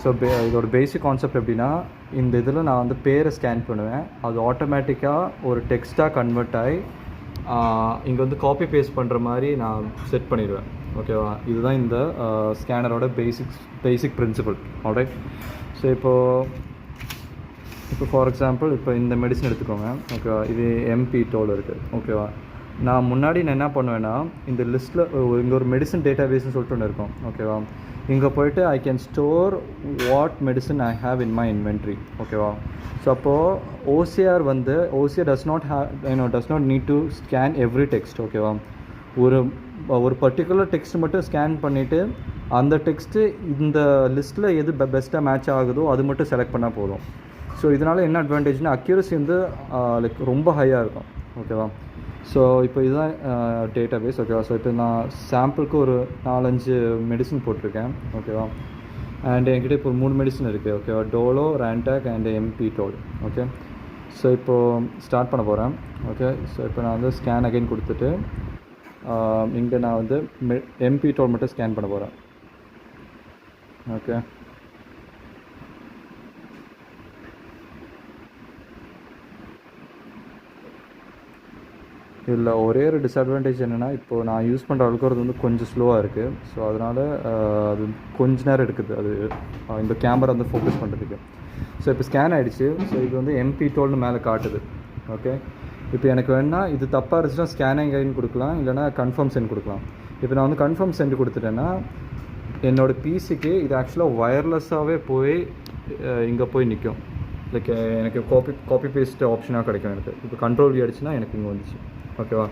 So இதோட basic concept எப்படின்னா, இந்த இதில் நான் வந்து பேரை ஸ்கேன் பண்ணுவேன், அது ஆட்டோமேட்டிக்காக ஒரு டெக்ஸ்ட்டாக கன்வெர்ட் ஆகி இங்கே வந்து காப்பி பேஸ்ட் பண்ணுற மாதிரி நான் செட் பண்ணிடுவேன். ஓகேவா? இதுதான் இந்த ஸ்கேனரோட பேசிக் பிரின்சிபல். ஆல்ரைட். ஸோ இப்போ ஃபார் எக்ஸாம்பிள் இப்போ இந்த மெடிசன் எடுத்துக்கோங்க. ஓகேவா? இது எம்பி டோல் இருக்குது. ஓகேவா? நான் முன்னாடி நான் என்ன பண்ணுவேன்னா, இந்த லிஸ்ட்டில் இங்கே ஒரு மெடிசன் டேட்டா பேஸ்ன்னு சொல்லிட்டு ஒன்று இருக்கும். ஓகேவா? இங்கே போய்ட்டு I can store what medicine I have in my inventory. ஓகேவா? ஸோ அப்போது OCR does not need to scan every text. ஓகேவா? ஒரு பர்டிகுலர் டெக்ஸ்ட் மட்டும் ஸ்கேன் பண்ணிவிட்டு அந்த டெக்ஸ்ட்டு இந்த லிஸ்ட்டில் எது பெஸ்ட்டாக மேட்ச் ஆகுதோ அது மட்டும் செலக்ட் பண்ணால் போதும். ஸோ இதனால் என்ன அட்வான்டேஜ்னால் அக்யூரசி வந்து லைக் ரொம்ப ஹையாக இருக்கும். ஓகேவா? ஸோ இப்போ இதுதான் டேட்டா பேஸ். ஓகேவா? ஸோ இப்போ நான் சாம்பிளுக்கு ஒரு 4-5 மெடிசன் போட்டிருக்கேன். ஓகேவா? அண்ட் என்கிட்ட இப்போ 3 மெடிசன் இருக்குது. ஓகேவா? டோலோ, ரான்டாக் அண்ட் எம்பி டோல். ஓகே. ஸோ இப்போது ஸ்டார்ட் பண்ண போகிறேன். ஓகே. ஸோ இப்போ நான் வந்து ஸ்கேன் அகைன் கொடுத்துட்டு இங்கே நான் வந்து எம்பி டோல் மட்டும் ஸ்கேன் பண்ண போகிறேன். ஓகே. இதில் ஒரே ஒரு டிஸ்அட்வான்டேஜ் என்னென்னா, இப்போது நான் யூஸ் பண்ணுற அல்கோரிதம் வந்து கொஞ்சம் ஸ்லோவாக இருக்குது. ஸோ அதனால் அது கொஞ்ச நேரம் எடுக்குது அது இந்த கேமரா வந்து ஃபோக்கஸ் பண்ணுறதுக்கு. ஸோ இப்போ ஸ்கேன் ஆகிடுச்சு. ஸோ இது வந்து எம்பி டோல்னு மேலே காட்டுது. ஓகே. இப்போ எனக்கு வேணுன்னா இது தப்பாக இருந்துச்சுன்னா ஸ்கேனிங் ஐன் கொடுக்கலாம், இல்லைனா கன்ஃபார்ம் சென்ட் கொடுக்கலாம். இப்போ நான் வந்து கன்ஃபார்ம் சென்ட் கொடுத்துட்டேன்னா என்னோடய பிசிக்கு இது ஆக்சுவலாக ஒயர்லெஸ்ஸாகவே போய் இங்கே போய் நிற்கும். லைக் எனக்கு காப்பி பேஸ்ட் ஆப்ஷனாக கிடைக்கும் எனக்கு. இப்போ கண்ட்ரோல் வி அடிச்சுன்னா எனக்கு இங்கே வந்துச்சு. ஓகேவா?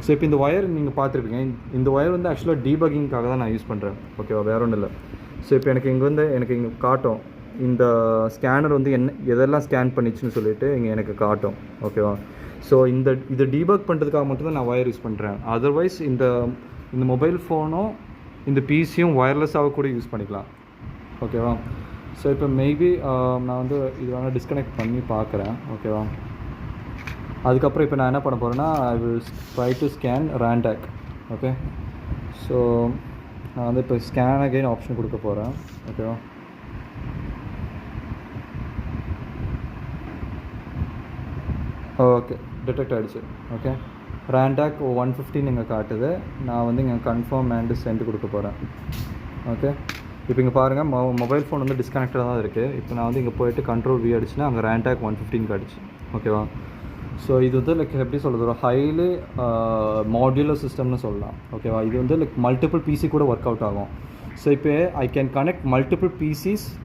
ஸோ இப்போ இந்த ஒயர் நீங்கள் பார்த்துருப்பீங்க. இந்த ஒயர் வந்து ஆக்சுவலாக டீபக்கிங்காக தான் நான் யூஸ் பண்ணுறேன். ஓகேவா? வேறு ஒன்றும் இல்லை. ஸோ இப்போ எனக்கு இங்கே காட்டும் இந்த ஸ்கேனர் வந்து எதெல்லாம் ஸ்கேன் பண்ணிச்சுன்னு சொல்லிட்டு இங்கே எனக்கு காட்டும். ஓகேவா? ஸோ இதை டீபக் பண்ணுறதுக்காக மட்டும்தான் நான் ஒயர் யூஸ் பண்ணுறேன். அதர்வைஸ் இந்த மொபைல் ஃபோனும் இந்த பிசியும் ஒயர்லெஸ்ஸாக கூட யூஸ் பண்ணிக்கலாம். ஓகேவா? ஸோ இப்போ மேபி நான் வந்து இது வேணால் டிஸ்கனெக்ட் பண்ணி பார்க்குறேன். ஓகேவா? அதுக்கப்புறம் இப்போ நான் என்ன பண்ண போகிறேன்னா, I will try to scan Rantac. Okay. So நான் வந்து இப்போ ஸ்கேன் அகைன் ஆப்ஷன் கொடுக்க போகிறேன். ஓகேவா? ஓகே. டிடெக்ட் ஆகிடுச்சு. ஓகே. ரான்டாக் 115 இங்கே காட்டுது. நான் வந்து இங்கே கன்ஃபார்ம் அண்ட் சென்ட் கொடுக்க போகிறேன். ஓகே. இப்போ இங்கே பாருங்கள், மொபைல் ஃபோன் வந்து டிஸ்கனெக்டாக தான் இருக்குது. இப்போ நான் வந்து இங்கே போய்ட்டு கண்ட்ரோல் வி அடிச்சுன்னா அங்கே ரான்டாக் 115 காட்டுச்சு. ஓகேவா? ஸோ இது வந்து லைக் எப்படி சொல்கிறது, ஒரு ஹைலி மாடுலர் சிஸ்டம்னு சொல்லலாம். ஓகேவா? இது வந்து லைக் மல்டிபிள் பிசி கூட ஒர்க் அவுட் ஆகும். ஸோ இப்போ I can connect multiple PCs